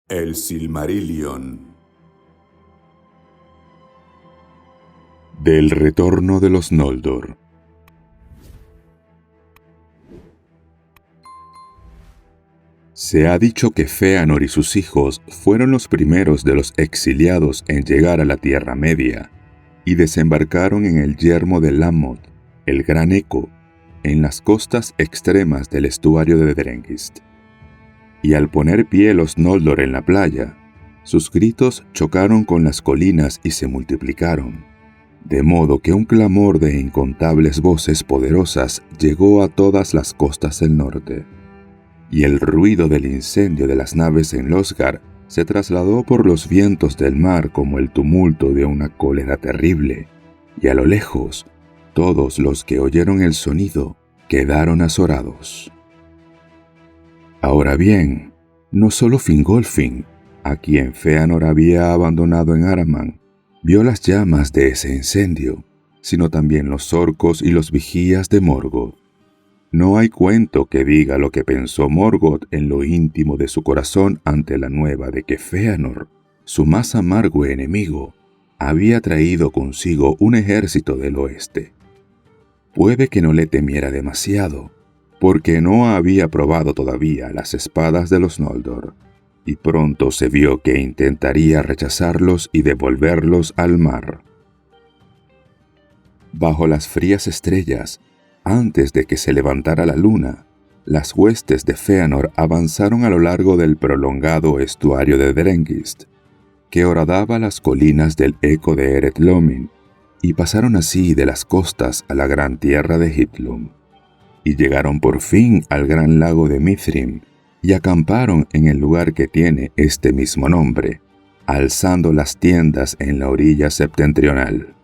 El Silmarillion. Del retorno de los Noldor. Se ha dicho que Fëanor y sus hijos fueron los primeros de los exiliados en llegar a la Tierra Media y desembarcaron en el yermo de Lammoth, el Gran Eco, en las costas extremas del estuario de Drenghist. Y al poner pie los Noldor en la playa, sus gritos chocaron con las colinas y se multiplicaron, de modo que un clamor de incontables voces poderosas llegó a todas las costas del norte. Y el ruido del incendio de las naves en Losgard se trasladó por los vientos del mar como el tumulto de una cólera terrible, y a lo lejos, todos los que oyeron el sonido quedaron azorados. Ahora bien, no solo Fingolfin, a quien Fëanor había abandonado en Araman, vio las llamas de ese incendio, sino también los orcos y los vigías de Morgoth. No hay cuento que diga lo que pensó Morgoth en lo íntimo de su corazón ante la nueva de que Fëanor, su más amargo enemigo, había traído consigo un ejército del oeste. Puede que no le temiera demasiado, porque no había probado todavía las espadas de los Noldor, y pronto se vio que intentaría rechazarlos y devolverlos al mar. Bajo las frías estrellas, antes de que se levantara la luna, las huestes de Fëanor avanzaron a lo largo del prolongado estuario de Drenghist, que horadaba las colinas del Eco de Eret Lomin, y pasaron así de las costas a la gran tierra de Hithlum, y llegaron por fin al gran lago de Mithrim, y acamparon en el lugar que tiene este mismo nombre, alzando las tiendas en la orilla septentrional.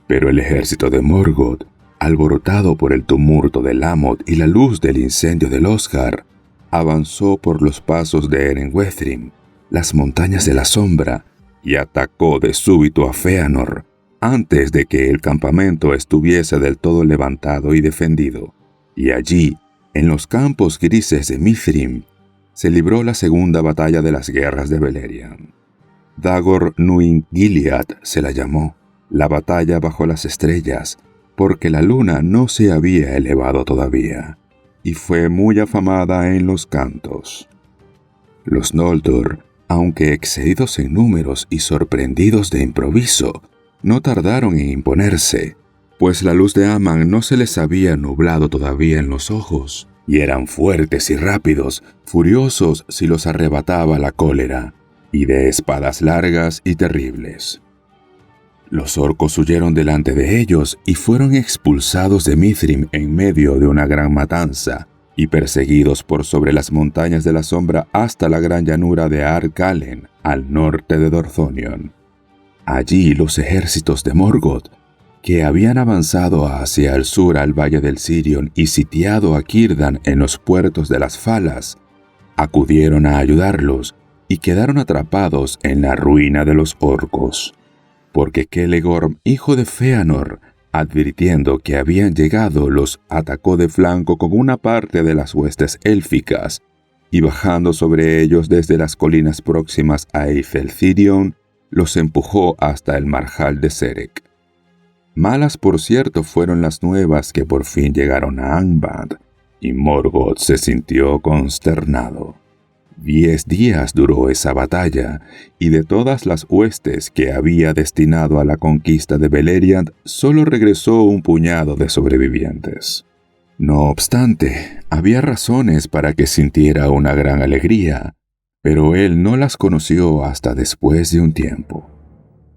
Pero el ejército de Morgoth, alborotado por el tumulto de Lammoth y la luz del incendio de Losgard, avanzó por los pasos de Erenwethrim, las montañas de la sombra, y atacó de súbito a Fëanor, antes de que el campamento estuviese del todo levantado y defendido. Y allí, en los campos grises de Mithrim, se libró la segunda batalla de las guerras de Beleriand. Dagor Nuin Gilead se la llamó, la batalla bajo las estrellas, porque la luna no se había elevado todavía, y fue muy afamada en los cantos. Los Noldor, aunque excedidos en números y sorprendidos de improviso, no tardaron en imponerse, pues la luz de Aman no se les había nublado todavía en los ojos, y eran fuertes y rápidos, furiosos si los arrebataba la cólera, y de espadas largas y terribles. Los orcos huyeron delante de ellos y fueron expulsados de Mithrim en medio de una gran matanza, y perseguidos por sobre las montañas de la sombra hasta la gran llanura de Ar-Galen, al norte de Dorthonion. Allí los ejércitos de Morgoth, que habían avanzado hacia el sur al valle del Sirion y sitiado a Círdan en los puertos de las Falas, acudieron a ayudarlos y quedaron atrapados en la ruina de los orcos. Porque Celegorm, hijo de Fëanor, advirtiendo que habían llegado, los atacó de flanco con una parte de las huestes élficas, y bajando sobre ellos desde las colinas próximas a Eithel-Thirion, los empujó hasta el marjal de Serek. Malas, por cierto, fueron las nuevas que por fin llegaron a Angband, y Morgoth se sintió consternado. 10 días duró esa batalla, y de todas las huestes que había destinado a la conquista de Beleriand, solo regresó un puñado de sobrevivientes. No obstante, había razones para que sintiera una gran alegría, pero él no las conoció hasta después de un tiempo,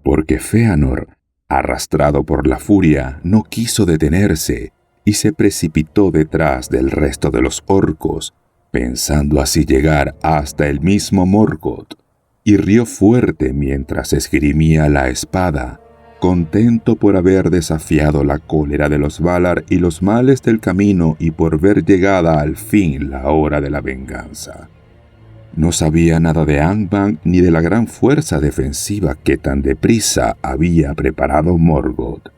porque Fëanor, arrastrado por la furia, no quiso detenerse y se precipitó detrás del resto de los orcos, pensando así llegar hasta el mismo Morgoth, y rió fuerte mientras esgrimía la espada, contento por haber desafiado la cólera de los Valar y los males del camino y por ver llegada al fin la hora de la venganza. No sabía nada de Angband ni de la gran fuerza defensiva que tan deprisa había preparado Morgoth,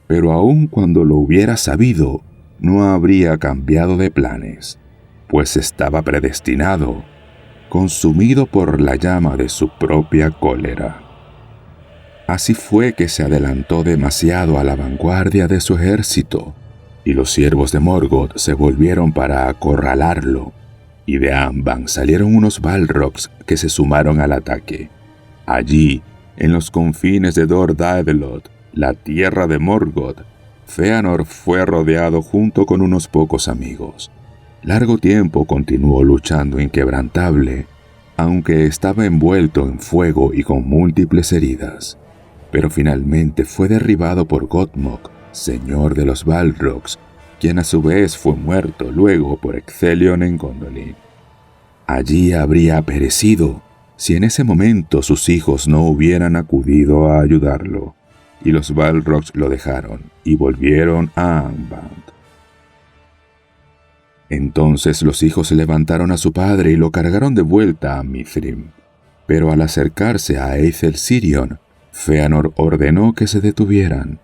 pero aun cuando lo hubiera sabido, no habría cambiado de planes, pues estaba predestinado, consumido por la llama de su propia cólera. Así fue que se adelantó demasiado a la vanguardia de su ejército, y los siervos de Morgoth se volvieron para acorralarlo, y de Angband salieron unos Balrogs que se sumaron al ataque. Allí, en los confines de Dor Daedalot, la tierra de Morgoth, Fëanor fue rodeado junto con unos pocos amigos. Largo tiempo continuó luchando inquebrantable, aunque estaba envuelto en fuego y con múltiples heridas. Pero finalmente fue derribado por Gotmog, señor de los Balrogs, quien a su vez fue muerto luego por Ecthelion en Gondolin. Allí habría perecido si en ese momento sus hijos no hubieran acudido a ayudarlo, y los Balrogs lo dejaron y volvieron a Angband. Entonces los hijos levantaron a su padre y lo cargaron de vuelta a Mithrim, pero al acercarse a Eithel Sirion, Fëanor ordenó que se detuvieran,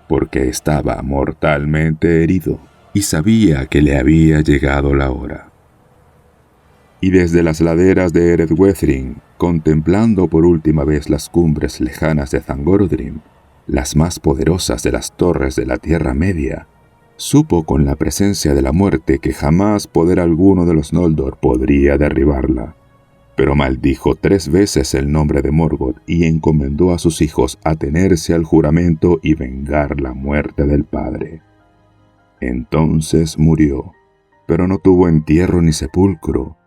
porque estaba mortalmente herido y sabía que le había llegado la hora. Y desde las laderas de Eredwethrin, contemplando por última vez las cumbres lejanas de Thangorodrim, las más poderosas de las torres de la Tierra Media, supo con la presencia de la muerte que jamás poder alguno de los Noldor podría derribarla. Pero maldijo 3 veces el nombre de Morgoth y encomendó a sus hijos atenerse al juramento y vengar la muerte del padre. Entonces murió, pero no tuvo entierro ni sepulcro,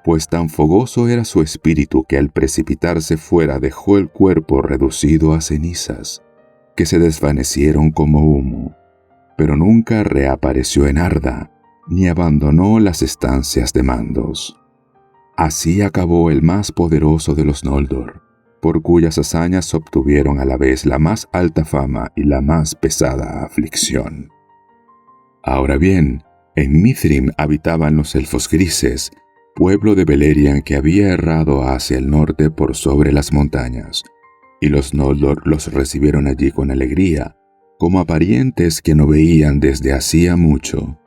pues tan fogoso era su espíritu que al precipitarse fuera dejó el cuerpo reducido a cenizas, que se desvanecieron como humo, pero nunca reapareció en Arda, ni abandonó las estancias de mandos. Así acabó el más poderoso de los Noldor, por cuyas hazañas obtuvieron a la vez la más alta fama y la más pesada aflicción. Ahora bien, en Mithrim habitaban los elfos grises, pueblo de Beleriand que había errado hacia el norte por sobre las montañas, y los Noldor los recibieron allí con alegría, como a parientes que no veían desde hacía mucho,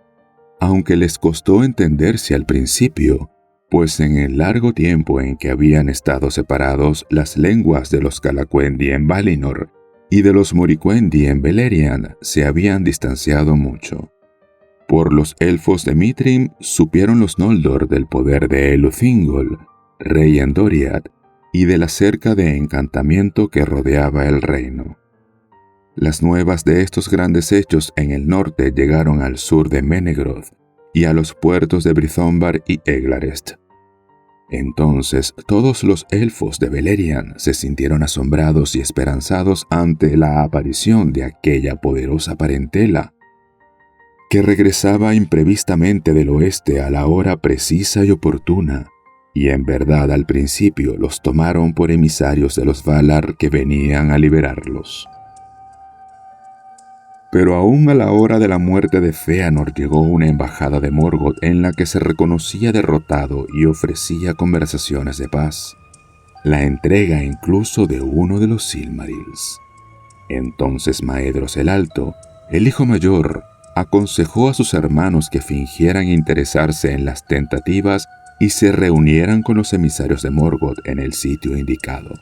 aunque les costó entenderse al principio, pues en el largo tiempo en que habían estado separados, las lenguas de los Calacuendi en Valinor y de los Moricuendi en Beleriand se habían distanciado mucho. Por los elfos de Mithrim supieron los Noldor del poder de Eluthingol, rey en Doriath, y de la cerca de encantamiento que rodeaba el reino. Las nuevas de estos grandes hechos en el norte llegaron al sur de Menegroth y a los puertos de Brythombar y Eglarest. Entonces todos los elfos de Beleriand se sintieron asombrados y esperanzados ante la aparición de aquella poderosa parentela, que regresaba imprevistamente del oeste a la hora precisa y oportuna, y en verdad al principio los tomaron por emisarios de los Valar que venían a liberarlos. Pero aún a la hora de la muerte de Fëanor llegó una embajada de Morgoth en la que se reconocía derrotado y ofrecía conversaciones de paz, la entrega incluso de uno de los Silmarils. Entonces Maedhros el Alto, el hijo mayor, aconsejó a sus hermanos que fingieran interesarse en las tentativas y se reunieran con los emisarios de Morgoth en el sitio indicado.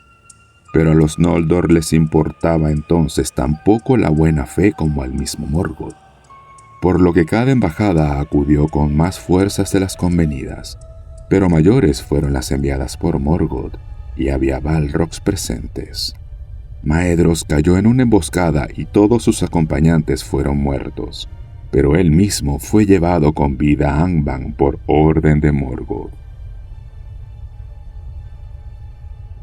Pero a los Noldor les importaba entonces tan poco la buena fe como al mismo Morgoth, por lo que cada embajada acudió con más fuerzas de las convenidas, pero mayores fueron las enviadas por Morgoth, y había Balrogs presentes. Maedhros cayó en una emboscada y todos sus acompañantes fueron muertos, pero él mismo fue llevado con vida a Angband por orden de Morgoth.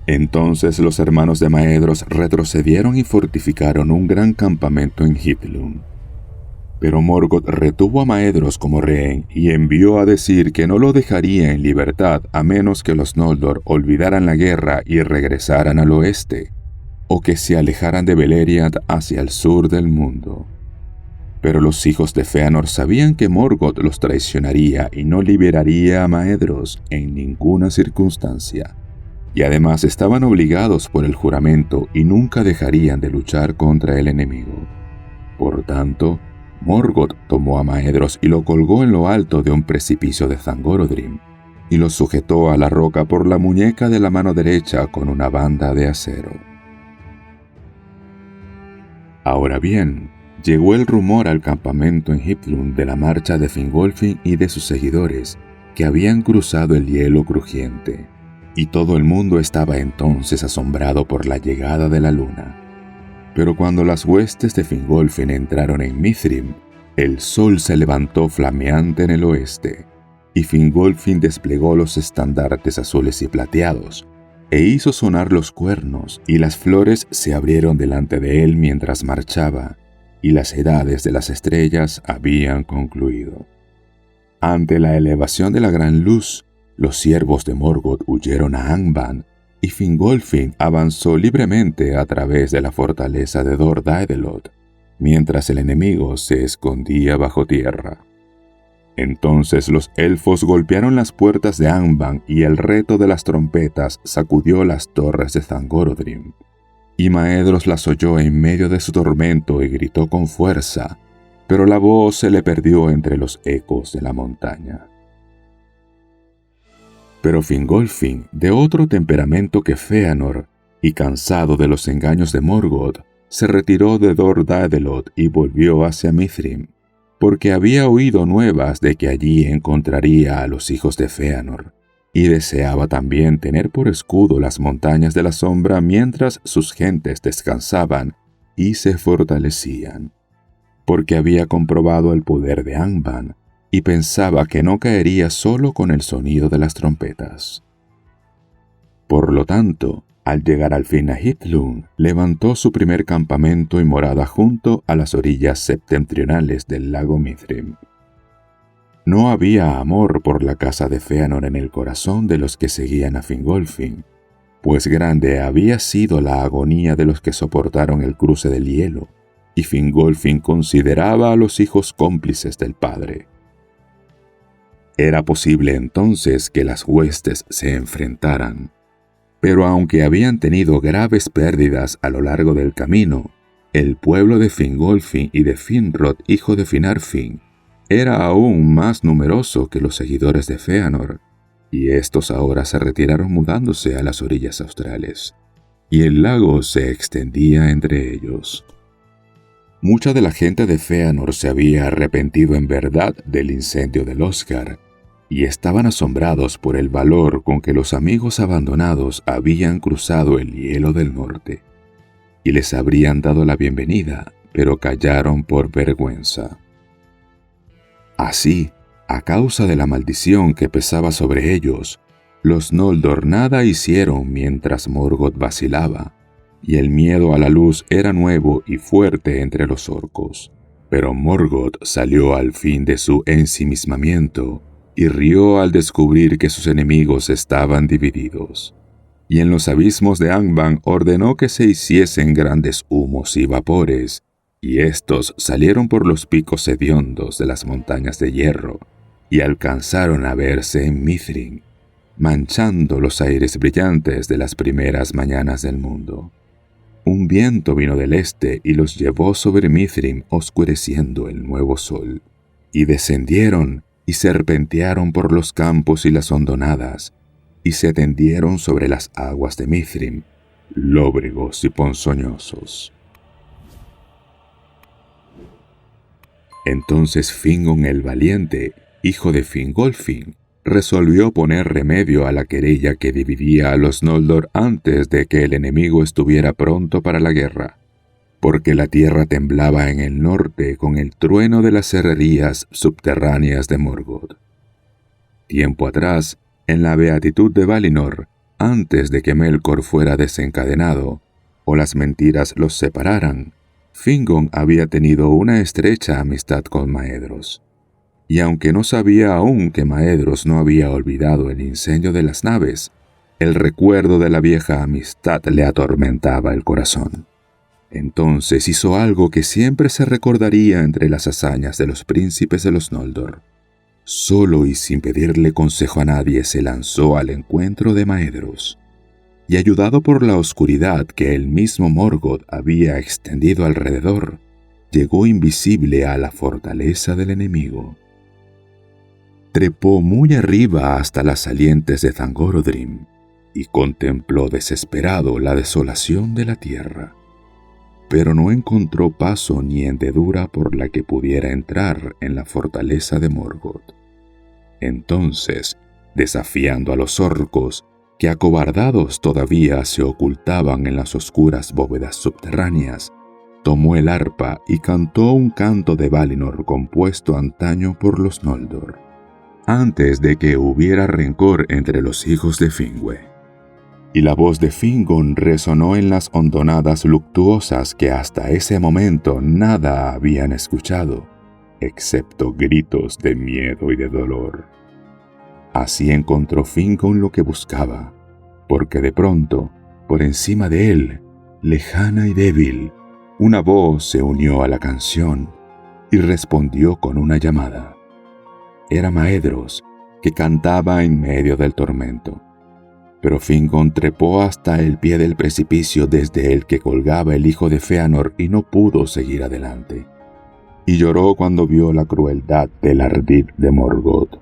Entonces los hermanos de Maedhros retrocedieron y fortificaron un gran campamento en Hithlum. Pero Morgoth retuvo a Maedhros como rehén y envió a decir que no lo dejaría en libertad a menos que los Noldor olvidaran la guerra y regresaran al oeste, o que se alejaran de Beleriand hacia el sur del mundo. Pero los hijos de Fëanor sabían que Morgoth los traicionaría y no liberaría a Maedhros en ninguna circunstancia, y además estaban obligados por el juramento y nunca dejarían de luchar contra el enemigo. Por tanto, Morgoth tomó a Maedhros y lo colgó en lo alto de un precipicio de Thangorodrim, y lo sujetó a la roca por la muñeca de la mano derecha con una banda de acero. Ahora bien, llegó el rumor al campamento en Hithlum de la marcha de Fingolfin y de sus seguidores, que habían cruzado el hielo crujiente, y todo el mundo estaba entonces asombrado por la llegada de la luna. Pero cuando las huestes de Fingolfin entraron en Mithrim, el sol se levantó flameante en el oeste, y Fingolfin desplegó los estandartes azules y plateados, e hizo sonar los cuernos, y las flores se abrieron delante de él mientras marchaba, y las edades de las estrellas habían concluido. Ante la elevación de la gran luz, los siervos de Morgoth huyeron a Angband, y Fingolfin avanzó libremente a través de la fortaleza de Dor Daedalot, mientras el enemigo se escondía bajo tierra. Entonces los elfos golpearon las puertas de Angband y el reto de las trompetas sacudió las torres de Thangorodrim. Y Maedhros las oyó en medio de su tormento y gritó con fuerza, pero la voz se le perdió entre los ecos de la montaña. Pero Fingolfin, de otro temperamento que Fëanor, y cansado de los engaños de Morgoth, se retiró de Dor Daedalot y volvió hacia Mithrim, porque había oído nuevas de que allí encontraría a los hijos de Fëanor, y deseaba también tener por escudo las montañas de la sombra mientras sus gentes descansaban y se fortalecían, porque había comprobado el poder de Angband y pensaba que no caería solo con el sonido de las trompetas. Por lo tanto, al llegar al fin a Hithlum, levantó su primer campamento y morada junto a las orillas septentrionales del lago Mithrim. No había amor por la casa de Fëanor en el corazón de los que seguían a Fingolfin, pues grande había sido la agonía de los que soportaron el cruce del hielo, y Fingolfin consideraba a los hijos cómplices del padre. Era posible entonces que las huestes se enfrentaran, pero aunque habían tenido graves pérdidas a lo largo del camino, el pueblo de Fingolfin y de Finrod, hijo de Finarfin, era aún más numeroso que los seguidores de Fëanor, y estos ahora se retiraron mudándose a las orillas australes, y el lago se extendía entre ellos. Mucha de la gente de Fëanor se había arrepentido en verdad del incendio del Oscar, y estaban asombrados por el valor con que los amigos abandonados habían cruzado el hielo del norte, y les habrían dado la bienvenida, pero callaron por vergüenza. Así, a causa de la maldición que pesaba sobre ellos, los Noldor nada hicieron mientras Morgoth vacilaba, y el miedo a la luz era nuevo y fuerte entre los orcos. Pero Morgoth salió al fin de su ensimismamiento y rió al descubrir que sus enemigos estaban divididos. Y en los abismos de Angband ordenó que se hiciesen grandes humos y vapores, y éstos salieron por los picos hediondos de las montañas de hierro, y alcanzaron a verse en Mithrim, manchando los aires brillantes de las primeras mañanas del mundo. Un viento vino del este y los llevó sobre Mithrim oscureciendo el nuevo sol, y descendieron y serpentearon por los campos y las hondonadas, y se tendieron sobre las aguas de Mithrim, lóbregos y ponzoñosos. Entonces Fingon el valiente, hijo de Fingolfin, resolvió poner remedio a la querella que dividía a los Noldor antes de que el enemigo estuviera pronto para la guerra, porque la tierra temblaba en el norte con el trueno de las herrerías subterráneas de Morgoth. Tiempo atrás, en la beatitud de Valinor, antes de que Melkor fuera desencadenado, o las mentiras los separaran, Fingon había tenido una estrecha amistad con Maedhros. Y aunque no sabía aún que Maedhros no había olvidado el incendio de las naves, el recuerdo de la vieja amistad le atormentaba el corazón. Entonces hizo algo que siempre se recordaría entre las hazañas de los príncipes de los Noldor. Solo y sin pedirle consejo a nadie se lanzó al encuentro de Maedhros, y ayudado por la oscuridad que el mismo Morgoth había extendido alrededor, llegó invisible a la fortaleza del enemigo. trepó muy arriba hasta las salientes de Thangorodrim y contempló desesperado la desolación de la tierra. Pero no encontró paso ni hendedura por la que pudiera entrar en la fortaleza de Morgoth. Entonces, desafiando a los orcos, que acobardados todavía se ocultaban en las oscuras bóvedas subterráneas, tomó el arpa y cantó un canto de Valinor compuesto antaño por los Noldor, antes de que hubiera rencor entre los hijos de Finwë. Y la voz de Fingon resonó en las hondonadas luctuosas que hasta ese momento nada habían escuchado, excepto gritos de miedo y de dolor. Así encontró Fingon lo que buscaba, porque de pronto, por encima de él, lejana y débil, una voz se unió a la canción y respondió con una llamada. Era Maedhros, que cantaba en medio del tormento. Pero Fingon trepó hasta el pie del precipicio desde el que colgaba el hijo de Fëanor y no pudo seguir adelante. Y lloró cuando vio la crueldad del ardid de Morgoth.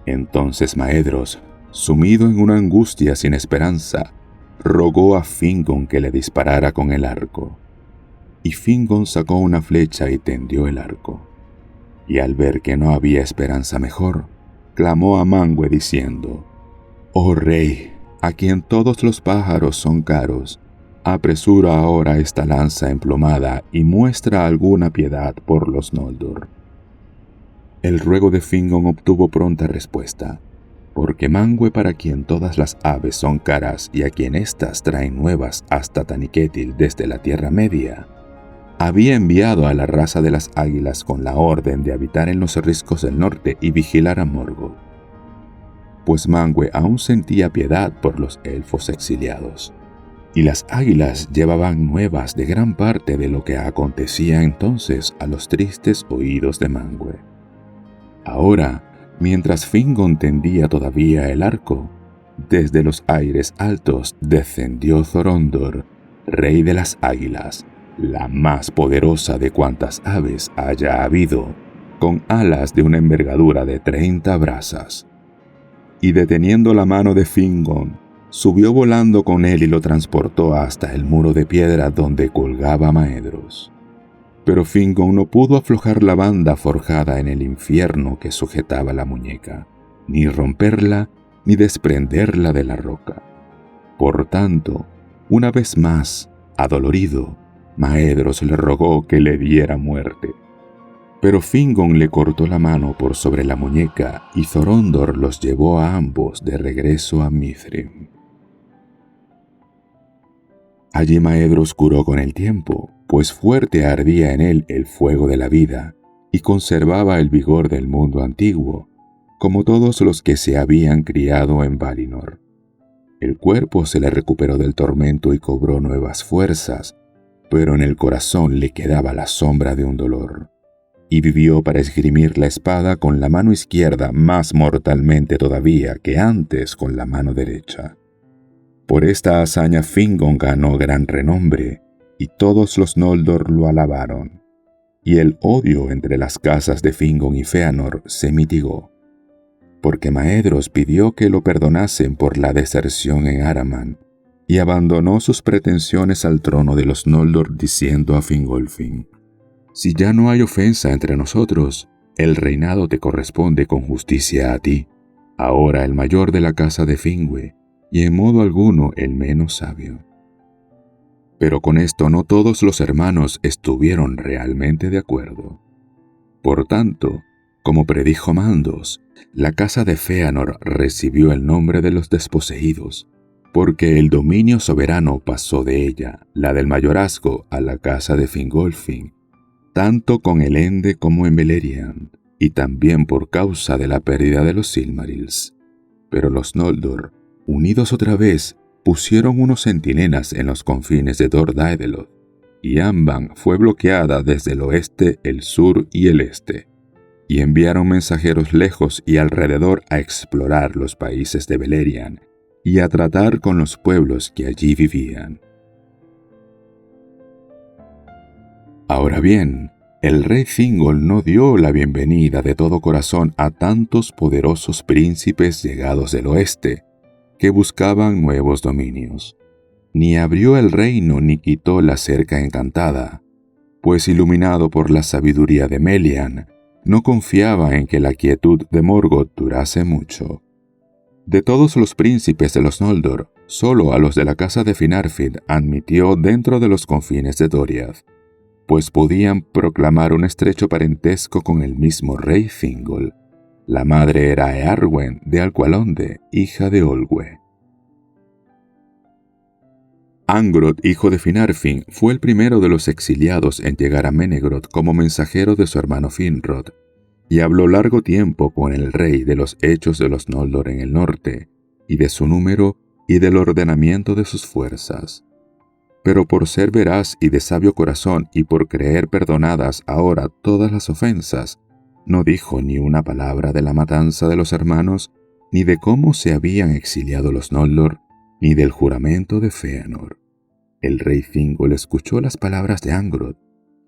Entonces Maedhros, sumido en una angustia sin esperanza, rogó a Fingon que le disparara con el arco. Y Fingon sacó una flecha y tendió el arco. Y al ver que no había esperanza mejor, clamó a Manwë diciendo: «Oh rey, a quien todos los pájaros son caros, apresura ahora esta lanza emplumada y muestra alguna piedad por los Noldor». El ruego de Fingon obtuvo pronta respuesta, porque Manwë, para quien todas las aves son caras y a quien éstas traen nuevas hasta Taniquetil desde la Tierra Media, había enviado a la raza de las águilas con la orden de habitar en los riscos del norte y vigilar a Morgoth. Pues Manwë aún sentía piedad por los elfos exiliados, y las águilas llevaban nuevas de gran parte de lo que acontecía entonces a los tristes oídos de Manwë. Ahora, mientras Fingon tendía todavía el arco, desde los aires altos descendió Thorondor, rey de las águilas, la más poderosa de cuantas aves haya habido, con alas de una envergadura de 30 brazas. Y deteniendo la mano de Fingon, subió volando con él y lo transportó hasta el muro de piedra donde colgaba Maedhros. Pero Fingon no pudo aflojar la banda forjada en el infierno que sujetaba la muñeca, ni romperla ni desprenderla de la roca. Por tanto, una vez más, adolorido, Maedhros le rogó que le diera muerte. Pero Fingon le cortó la mano por sobre la muñeca y Thorondor los llevó a ambos de regreso a Mithrim. Allí Maedhros curó con el tiempo, pues fuerte ardía en él el fuego de la vida y conservaba el vigor del mundo antiguo, como todos los que se habían criado en Valinor. El cuerpo se le recuperó del tormento y cobró nuevas fuerzas, pero en el corazón le quedaba la sombra de un dolor, y vivió para esgrimir la espada con la mano izquierda más mortalmente todavía que antes con la mano derecha. Por esta hazaña Fingon ganó gran renombre, y todos los Noldor lo alabaron, y el odio entre las casas de Fingon y Fëanor se mitigó, porque Maedhros pidió que lo perdonasen por la deserción en Araman, y abandonó sus pretensiones al trono de los Noldor diciendo a Fingolfin: «Si ya no hay ofensa entre nosotros, el reinado te corresponde con justicia a ti, ahora el mayor de la casa de Finwë, y en modo alguno el menos sabio». Pero con esto no todos los hermanos estuvieron realmente de acuerdo. Por tanto, como predijo Mandos, la casa de Fëanor recibió el nombre de los desposeídos, porque el dominio soberano pasó de ella, la del mayorazgo, a la casa de Fingolfin, tanto con Elende como en Beleriand, y también por causa de la pérdida de los Silmarils. Pero los Noldor, unidos otra vez, pusieron unos centinelas en los confines de Dor Daedaloth, y Angband fue bloqueada desde el oeste, el sur y el este, y enviaron mensajeros lejos y alrededor a explorar los países de Beleriand y a tratar con los pueblos que allí vivían. Ahora bien, El rey Thingol no dio la bienvenida de todo corazón a tantos poderosos príncipes llegados del oeste, que buscaban nuevos dominios. Ni abrió el reino ni quitó la cerca encantada, pues iluminado por la sabiduría de Melian, no confiaba en que la quietud de Morgoth durase mucho. De todos los príncipes de los Noldor, solo a los de la casa de Finarfin admitió dentro de los confines de Doriath, pues podían proclamar un estrecho parentesco con el mismo rey Thingol. La madre era Eärwen de Alqualondë, hija de Olwe. Angrod, hijo de Finarfin, fue el primero de los exiliados en llegar a Menegroth como mensajero de su hermano Finrod, y habló largo tiempo con el rey de los hechos de los Noldor en el norte, y de su número y del ordenamiento de sus fuerzas. Pero por ser veraz y de sabio corazón y por creer perdonadas ahora todas las ofensas, no dijo ni una palabra de la matanza de los hermanos, ni de cómo se habían exiliado los Noldor, ni del juramento de Fëanor. El rey Thingol escuchó las palabras de Angrod,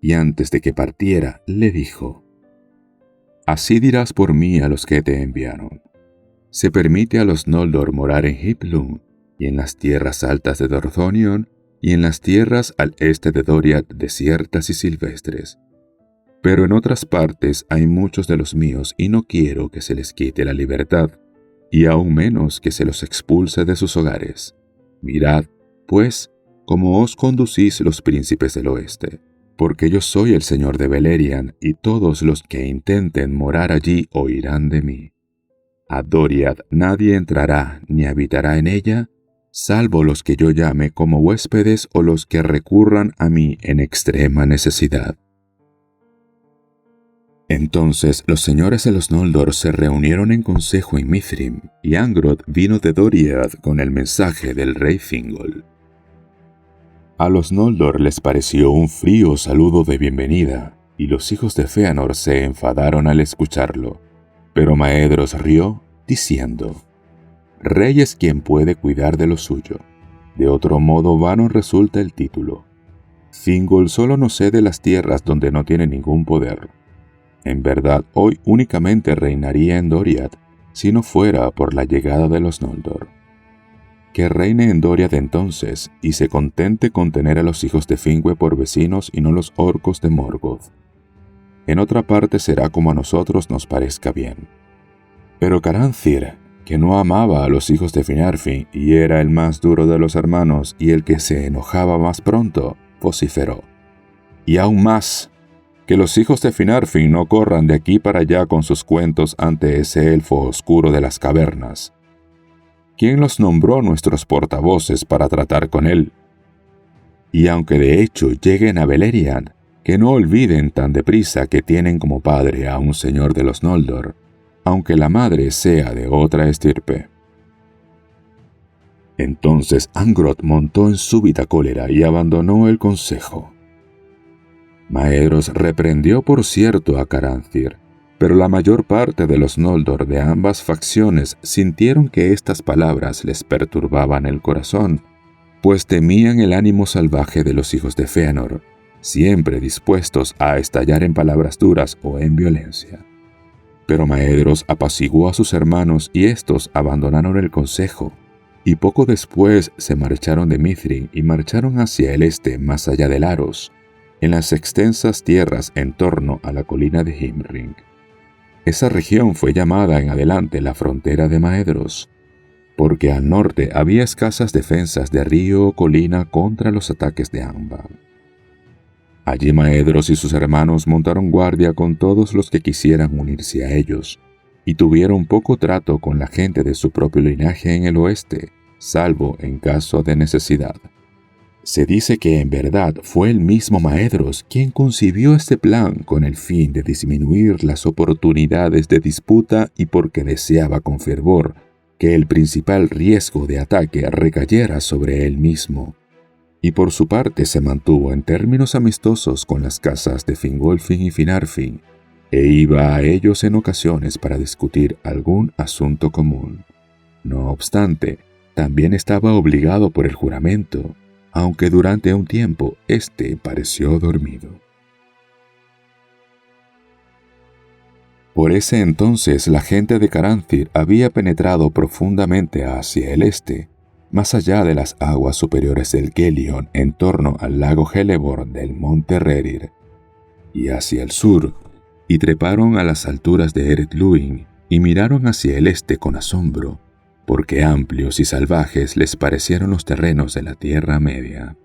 y antes de que partiera le dijo: «Así dirás por mí a los que te enviaron. Se permite a los Noldor morar en Hiplum, y en las tierras altas de Dorthonion, y en las tierras al este de Doriath desiertas y silvestres. Pero en otras partes hay muchos de los míos, y no quiero que se les quite la libertad, y aún menos que se los expulse de sus hogares. Mirad, pues, cómo os conducís los príncipes del oeste, porque yo soy el señor de Beleriand, y todos los que intenten morar allí oirán de mí. A Doriath nadie entrará ni habitará en ella, salvo los que yo llame como huéspedes o los que recurran a mí en extrema necesidad». Entonces los señores de los Noldor se reunieron en consejo en Mithrim, y Angrod vino de Doriath con el mensaje del rey Thingol. A los Noldor les pareció un frío saludo de bienvenida, y los hijos de Fëanor se enfadaron al escucharlo. Pero Maedhros rió, diciendo: «Rey es quien puede cuidar de lo suyo. De otro modo vano resulta el título. Thingol solo nos cede las tierras donde no tiene ningún poder. En verdad, hoy únicamente reinaría en Doriath, si no fuera por la llegada de los Noldor. Que reine en Doriath entonces, y se contente con tener a los hijos de Finwë por vecinos y no los orcos de Morgoth. En otra parte será como a nosotros nos parezca bien». Pero Caranthir, que no amaba a los hijos de Finarfin y era el más duro de los hermanos y el que se enojaba más pronto, vociferó: «Y aún más, que los hijos de Finarfin no corran de aquí para allá con sus cuentos ante ese elfo oscuro de las cavernas. ¿Quién los nombró nuestros portavoces para tratar con él? Y aunque de hecho lleguen a Beleriand, que no olviden tan deprisa que tienen como padre a un señor de los Noldor, aunque la madre sea de otra estirpe». Entonces Angrod montó en súbita cólera y abandonó el consejo. Maedhros reprendió por cierto a Caranthir, pero la mayor parte de los Noldor de ambas facciones sintieron que estas palabras les perturbaban el corazón, pues temían el ánimo salvaje de los hijos de Fëanor, siempre dispuestos a estallar en palabras duras o en violencia. Pero Maedhros apaciguó a sus hermanos y éstos abandonaron el consejo, y poco después se marcharon de Mithrin y marcharon hacia el este más allá de Laros, en las extensas tierras en torno a la colina de Himring. Esa región fue llamada en adelante la frontera de Maedhros, porque al norte había escasas defensas de río o colina contra los ataques de Angband. Allí Maedhros y sus hermanos montaron guardia con todos los que quisieran unirse a ellos, y tuvieron poco trato con la gente de su propio linaje en el oeste, salvo en caso de necesidad. Se dice que en verdad fue el mismo Maedhros quien concibió este plan con el fin de disminuir las oportunidades de disputa y porque deseaba con fervor que el principal riesgo de ataque recayera sobre él mismo. Y por su parte se mantuvo en términos amistosos con las casas de Fingolfin y Finarfin, e iba a ellos en ocasiones para discutir algún asunto común. No obstante, también estaba obligado por el juramento, aunque durante un tiempo éste pareció dormido. Por ese entonces la gente de Caranthir había penetrado profundamente hacia el este, más allá de las aguas superiores del Gelion en torno al lago Heleborn del monte Rerir, y hacia el sur, y treparon a las alturas de Eret Luin y miraron hacia el este con asombro, porque amplios y salvajes les parecieron los terrenos de la Tierra Media.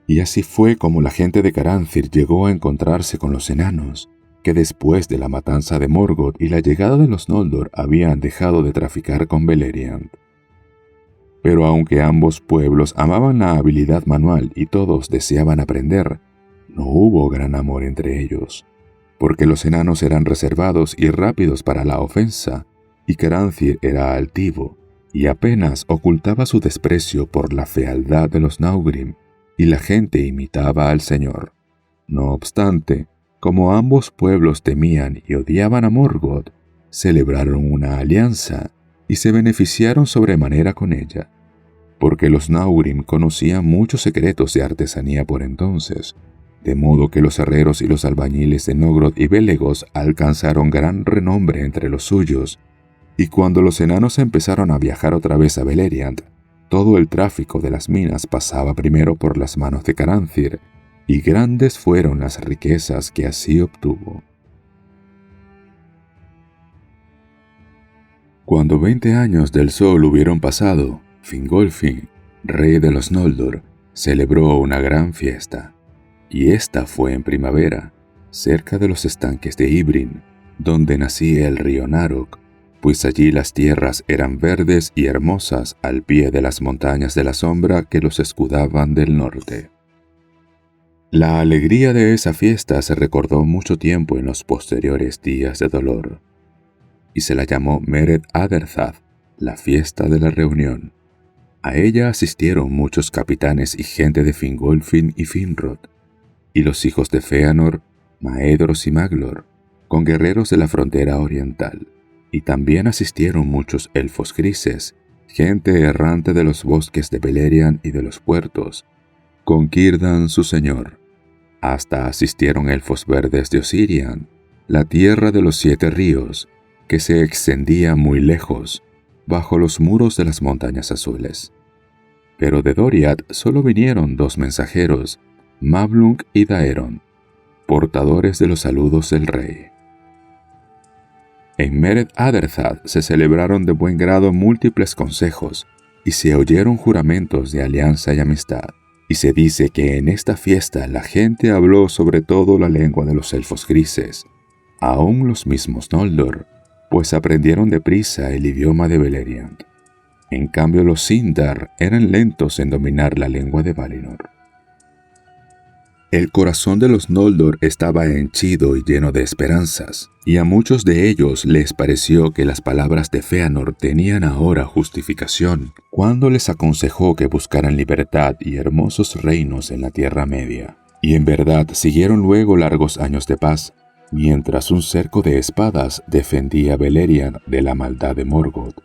Y así fue como la gente de Caranthir llegó a encontrarse con los enanos, que después de la matanza de Morgoth y la llegada de los Noldor habían dejado de traficar con Beleriand. Pero aunque ambos pueblos amaban la habilidad manual y todos deseaban aprender, no hubo gran amor entre ellos, porque los enanos eran reservados y rápidos para la ofensa, y Caranthir era altivo, y apenas ocultaba su desprecio por la fealdad de los Naugrim, y la gente imitaba al Señor. No obstante, como ambos pueblos temían y odiaban a Morgoth, celebraron una alianza y se beneficiaron sobremanera con ella, porque los Naugrim conocían muchos secretos de artesanía por entonces, de modo que los herreros y los albañiles de Nogrod y Belegos alcanzaron gran renombre entre los suyos, y cuando los enanos empezaron a viajar otra vez a Beleriand, todo el tráfico de las minas pasaba primero por las manos de Caranthir, y grandes fueron las riquezas que así obtuvo. Cuando 20 años del sol hubieron pasado, Fingolfin, rey de los Noldor, celebró una gran fiesta, y esta fue en primavera, cerca de los estanques de Ibrin, donde nacía el río Narok, pues allí las tierras eran verdes y hermosas al pie de las montañas de la sombra que los escudaban del norte. La alegría de esa fiesta se recordó mucho tiempo en los posteriores días de dolor, y se la llamó Mered Aderthad, la fiesta de la reunión. A ella asistieron muchos capitanes y gente de Fingolfin y Finrod, y los hijos de Fëanor, Maedhros y Maglor, con guerreros de la frontera oriental. Y también asistieron muchos elfos grises, gente errante de los bosques de Beleriand y de los puertos, con Círdan su señor. Hasta asistieron elfos verdes de Osirian, la tierra de los 7 ríos, que se extendía muy lejos, bajo los muros de las montañas azules. Pero de Doriath solo vinieron 2 mensajeros, Mablung y Daeron, portadores de los saludos del rey. En Mered Aderthad se celebraron de buen grado múltiples consejos, y se oyeron juramentos de alianza y amistad, y se dice que en esta fiesta la gente habló sobre todo la lengua de los elfos grises, aun los mismos Noldor, pues aprendieron deprisa el idioma de Beleriand. En cambio los Sindar eran lentos en dominar la lengua de Valinor. El corazón de los Noldor estaba henchido y lleno de esperanzas, y a muchos de ellos les pareció que las palabras de Fëanor tenían ahora justificación, cuando les aconsejó que buscaran libertad y hermosos reinos en la Tierra Media. Y en verdad siguieron luego largos años de paz, mientras un cerco de espadas defendía Beleriand de la maldad de Morgoth,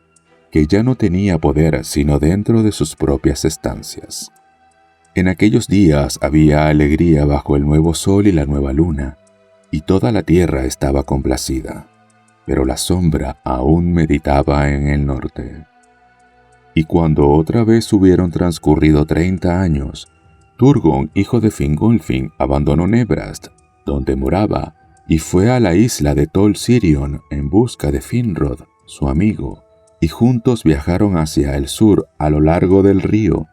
que ya no tenía poder sino dentro de sus propias estancias. En aquellos días había alegría bajo el nuevo sol y la nueva luna, y toda la tierra estaba complacida, pero la sombra aún meditaba en el norte. Y cuando otra vez hubieron transcurrido 30 años, Turgon, hijo de Fingolfin, abandonó Nebrast, donde moraba, y fue a la isla de Tol Sirion en busca de Finrod, su amigo, y juntos viajaron hacia el sur a lo largo del río,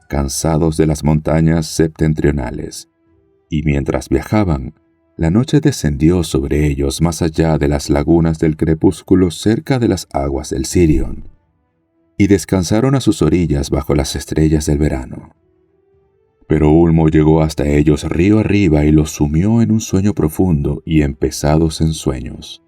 cansados de las montañas septentrionales. Y mientras viajaban, la noche descendió sobre ellos más allá de las lagunas del crepúsculo cerca de las aguas del Sirion, y descansaron a sus orillas bajo las estrellas del verano. Pero Ulmo llegó hasta ellos río arriba y los sumió en un sueño profundo y en pesados ensueños.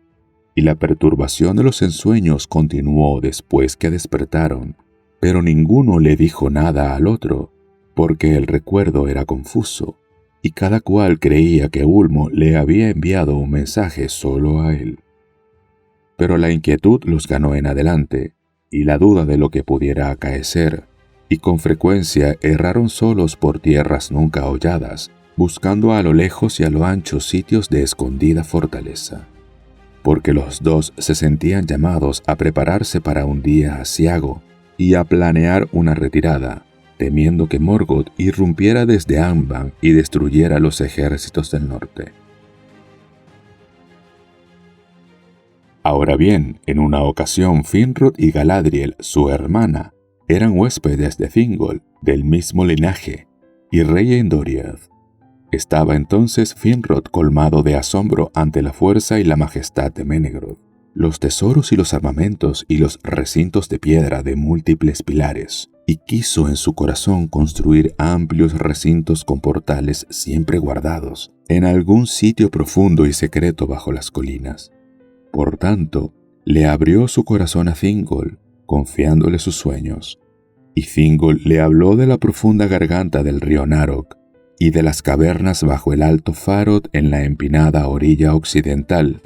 Y la perturbación de los ensueños continuó después que despertaron, pero ninguno le dijo nada al otro, porque el recuerdo era confuso, y cada cual creía que Ulmo le había enviado un mensaje solo a él. Pero la inquietud los ganó en adelante, y la duda de lo que pudiera acaecer, y con frecuencia erraron solos por tierras nunca holladas, buscando a lo lejos y a lo ancho sitios de escondida fortaleza, porque los dos se sentían llamados a prepararse para un día aciago y a planear una retirada, temiendo que Morgoth irrumpiera desde Angband y destruyera los ejércitos del norte. Ahora bien, en una ocasión Finrod y Galadriel, su hermana, eran huéspedes de Thingol, del mismo linaje, y rey en Doriath. Estaba entonces Finrod colmado de asombro ante la fuerza y la majestad de Menegroth, los tesoros y los armamentos y los recintos de piedra de múltiples pilares, y quiso en su corazón construir amplios recintos con portales siempre guardados en algún sitio profundo y secreto bajo las colinas. Por tanto, le abrió su corazón a Thingol, confiándole sus sueños. Y Thingol le habló de la profunda garganta del río Narok y de las cavernas bajo el alto Farod en la empinada orilla occidental,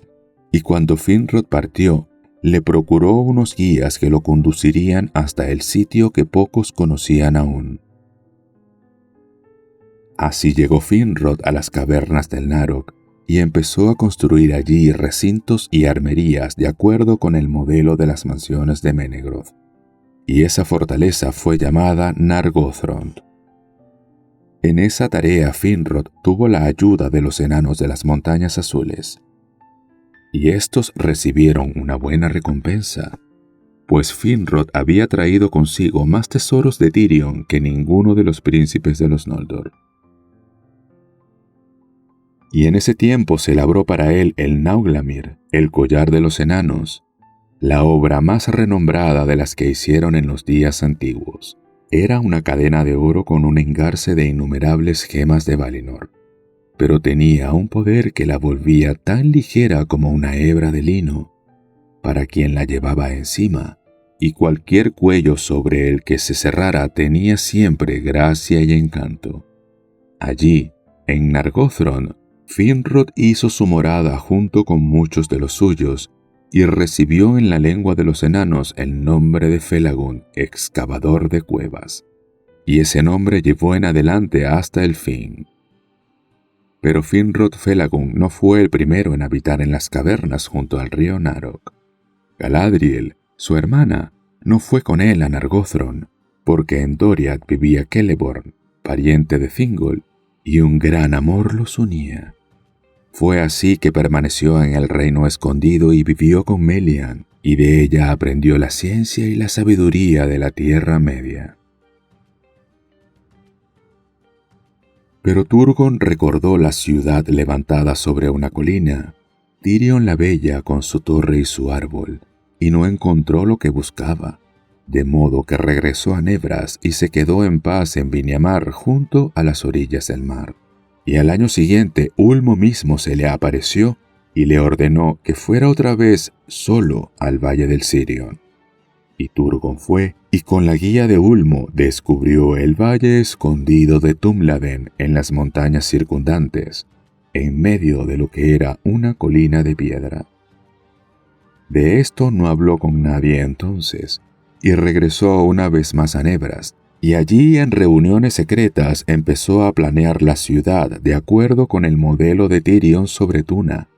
y cuando Finrod partió, le procuró unos guías que lo conducirían hasta el sitio que pocos conocían aún. Así llegó Finrod a las cavernas del Narok, y empezó a construir allí recintos y armerías de acuerdo con el modelo de las mansiones de Menegroth. Y esa fortaleza fue llamada Nargothrond. En esa tarea Finrod tuvo la ayuda de los enanos de las Montañas Azules. Y estos recibieron una buena recompensa, pues Finrod había traído consigo más tesoros de Tirion que ninguno de los príncipes de los Noldor. Y en ese tiempo se labró para él el Nauglamir, el collar de los enanos, la obra más renombrada de las que hicieron en los días antiguos. Era una cadena de oro con un engarce de innumerables gemas de Valinor, pero tenía un poder que la volvía tan ligera como una hebra de lino para quien la llevaba encima, y cualquier cuello sobre el que se cerrara tenía siempre gracia y encanto. Allí, en Nargothrond, Finrod hizo su morada junto con muchos de los suyos y recibió en la lengua de los enanos el nombre de Felagund, excavador de cuevas, y ese nombre llevó en adelante hasta el fin. Pero Finrod Felagund no fue el primero en habitar en las cavernas junto al río Narok. Galadriel, su hermana, no fue con él a Nargothrond, porque en Doriath vivía Celeborn, pariente de Thingol, y un gran amor los unía. Fue así que permaneció en el reino escondido y vivió con Melian, y de ella aprendió la ciencia y la sabiduría de la Tierra Media. Pero Turgon recordó la ciudad levantada sobre una colina, Tirion la Bella con su torre y su árbol, y no encontró lo que buscaba, de modo que regresó a Nebras y se quedó en paz en Viniamar junto a las orillas del mar. Y al año siguiente Ulmo mismo se le apareció y le ordenó que fuera otra vez solo al valle del Sirion. Y Turgon fue, y con la guía de Ulmo descubrió el valle escondido de Tumladen en las montañas circundantes, en medio de lo que era una colina de piedra. De esto no habló con nadie entonces, y regresó una vez más a Nebras, y allí en reuniones secretas empezó a planear la ciudad de acuerdo con el modelo de Tirion sobre Tuna,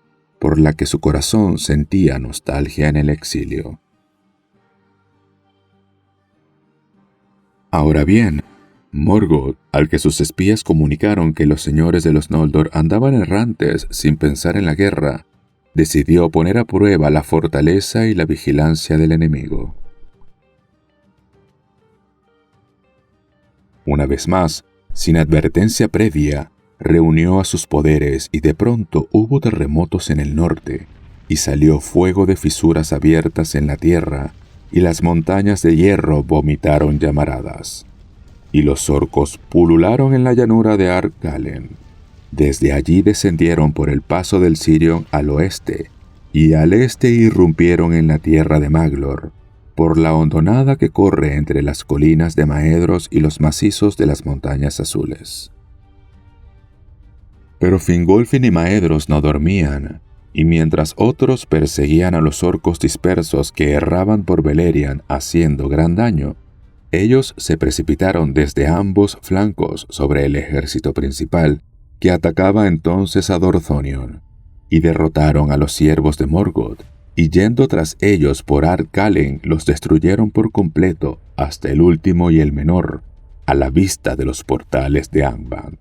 por la que su corazón sentía nostalgia en el exilio. Ahora bien, Morgoth, al que sus espías comunicaron que los señores de los Noldor andaban errantes sin pensar en la guerra, decidió poner a prueba la fortaleza y la vigilancia del enemigo. Una vez más, sin advertencia previa, reunió a sus poderes y de pronto hubo terremotos en el norte, y salió fuego de fisuras abiertas en la tierra, y las montañas de hierro vomitaron llamaradas. Y los orcos pulularon en la llanura de Argalen. Desde allí descendieron por el paso del Sirion al oeste, y al este irrumpieron en la tierra de Maglor, por la hondonada que corre entre las colinas de Maedhros y los macizos de las montañas azules. Pero Fingolfin y Maedhros no dormían, y mientras otros perseguían a los orcos dispersos que erraban por Beleriand haciendo gran daño, ellos se precipitaron desde ambos flancos sobre el ejército principal que atacaba entonces a Dorthonion, y derrotaron a los siervos de Morgoth, y yendo tras ellos por Ar-Kalen los destruyeron por completo hasta el último y el menor, a la vista de los portales de Angband.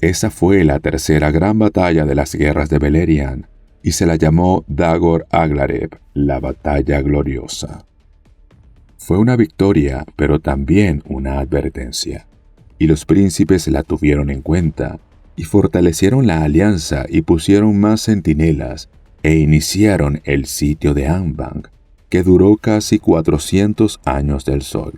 Esa fue la tercera gran batalla de las guerras de Beleriand, y se la llamó Dagor Aglareb, la batalla gloriosa. Fue una victoria, pero también una advertencia, y los príncipes la tuvieron en cuenta, y fortalecieron la alianza y pusieron más centinelas, e iniciaron el sitio de Angband, que duró casi 400 años del sol.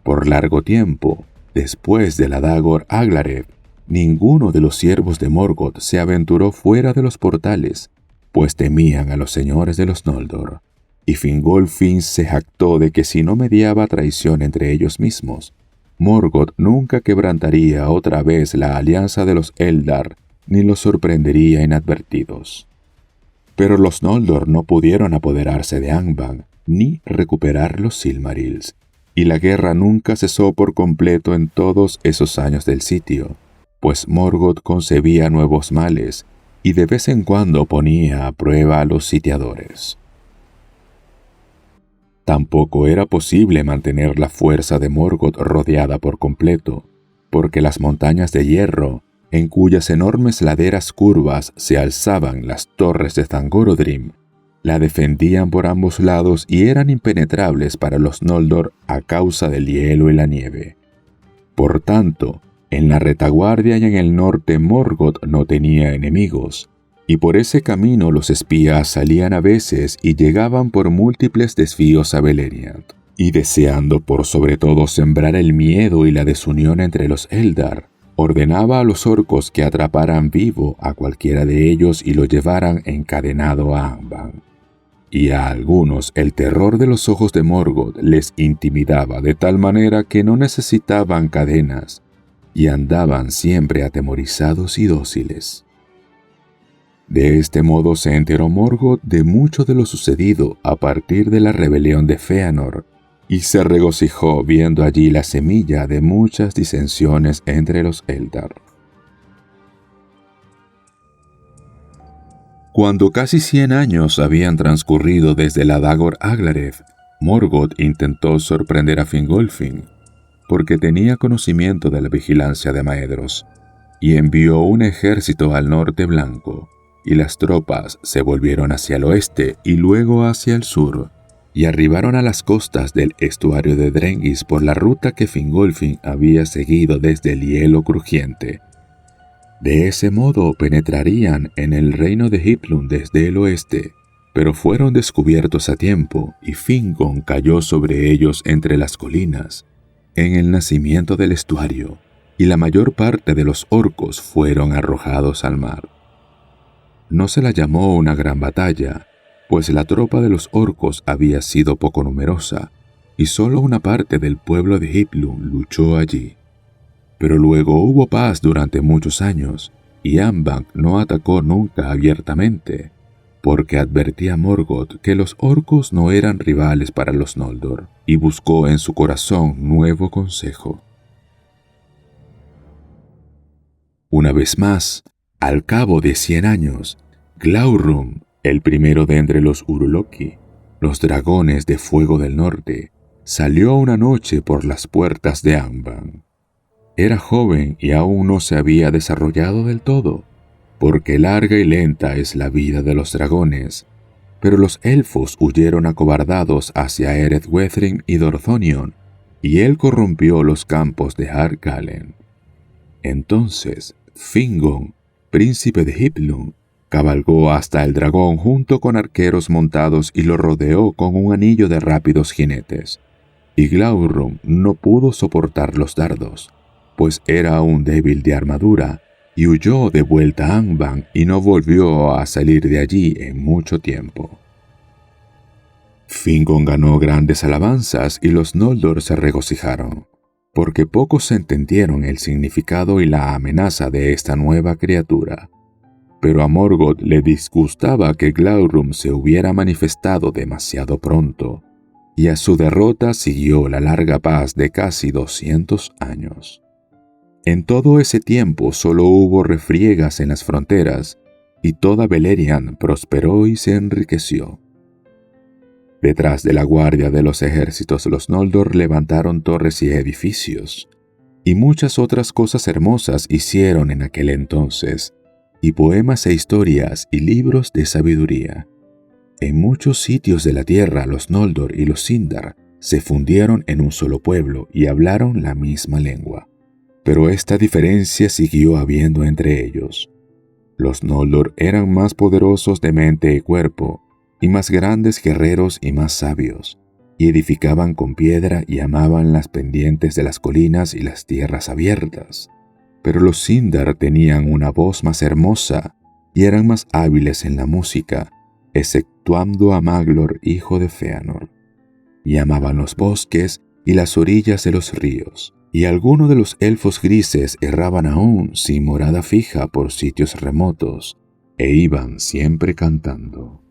Por largo tiempo, después de la Dagor Aglareb, ninguno de los siervos de Morgoth se aventuró fuera de los portales, pues temían a los señores de los Noldor, y Fingolfin se jactó de que si no mediaba traición entre ellos mismos, Morgoth nunca quebrantaría otra vez la alianza de los Eldar, ni los sorprendería inadvertidos. Pero los Noldor no pudieron apoderarse de Angband, ni recuperar los Silmarils, y la guerra nunca cesó por completo en todos esos años del sitio, pues Morgoth concebía nuevos males, y de vez en cuando ponía a prueba a los sitiadores. Tampoco era posible mantener la fuerza de Morgoth rodeada por completo, porque las montañas de hierro, en cuyas enormes laderas curvas se alzaban las torres de Thangorodrim, la defendían por ambos lados y eran impenetrables para los Noldor a causa del hielo y la nieve. Por tanto, en la retaguardia y en el norte Morgoth no tenía enemigos, y por ese camino los espías salían a veces y llegaban por múltiples desvíos a Beleriand, y deseando por sobre todo sembrar el miedo y la desunión entre los Eldar, ordenaba a los orcos que atraparan vivo a cualquiera de ellos y lo llevaran encadenado a Angband. Y a algunos el terror de los ojos de Morgoth les intimidaba de tal manera que no necesitaban cadenas, y andaban siempre atemorizados y dóciles. De este modo se enteró Morgoth de mucho de lo sucedido a partir de la rebelión de Fëanor, y se regocijó viendo allí la semilla de muchas disensiones entre los Eldar. Cuando casi 100 años habían transcurrido desde la Dagor Aglareb, Morgoth intentó sorprender a Fingolfin, porque tenía conocimiento de la vigilancia de Maedhros, y envió un ejército al norte blanco, y las tropas se volvieron hacia el oeste y luego hacia el sur, y arribaron a las costas del estuario de Drengis por la ruta que Fingolfin había seguido desde el hielo crujiente. De ese modo penetrarían en el reino de Hiplum desde el oeste, pero fueron descubiertos a tiempo, y Fingon cayó sobre ellos entre las colinas, en el nacimiento del estuario, y la mayor parte de los orcos fueron arrojados al mar. No se la llamó una gran batalla, pues la tropa de los orcos había sido poco numerosa, y solo una parte del pueblo de Hiplum luchó allí. Pero luego hubo paz durante muchos años, y Angband no atacó nunca abiertamente, porque advertía a Morgoth que los orcos no eran rivales para los Noldor, y buscó en su corazón nuevo consejo. Una vez más, al cabo de 100 años, Glaurung, el primero de entre los Urloki, los dragones de fuego del norte, salió una noche por las puertas de Angband. Era joven y aún no se había desarrollado del todo, porque larga y lenta es la vida de los dragones, pero los elfos huyeron acobardados hacia Ereth-Wethrin y Dorthonion, y él corrompió los campos de Ar-Kalen. Entonces Fingon, príncipe de Hiplum, cabalgó hasta el dragón junto con arqueros montados y lo rodeó con un anillo de rápidos jinetes. Y Glaurung no pudo soportar los dardos, pues era un débil de armadura, y huyó de vuelta a Angband y no volvió a salir de allí en mucho tiempo. Fingon ganó grandes alabanzas y los Noldor se regocijaron, porque pocos entendieron el significado y la amenaza de esta nueva criatura. Pero a Morgoth le disgustaba que Glaurung se hubiera manifestado demasiado pronto, y a su derrota siguió la larga paz de casi 200 años. En todo ese tiempo solo hubo refriegas en las fronteras, y toda Beleriand prosperó y se enriqueció. Detrás de la guardia de los ejércitos, los Noldor levantaron torres y edificios, y muchas otras cosas hermosas hicieron en aquel entonces, y poemas e historias y libros de sabiduría. En muchos sitios de la tierra los Noldor y los Sindar se fundieron en un solo pueblo y hablaron la misma lengua. Pero esta diferencia siguió habiendo entre ellos. Los Noldor eran más poderosos de mente y cuerpo, y más grandes guerreros y más sabios, y edificaban con piedra y amaban las pendientes de las colinas y las tierras abiertas. Pero los Sindar tenían una voz más hermosa y eran más hábiles en la música, exceptuando a Maglor, hijo de Fëanor, y amaban los bosques y las orillas de los ríos. Y algunos de los elfos grises erraban aún sin morada fija por sitios remotos, e iban siempre cantando.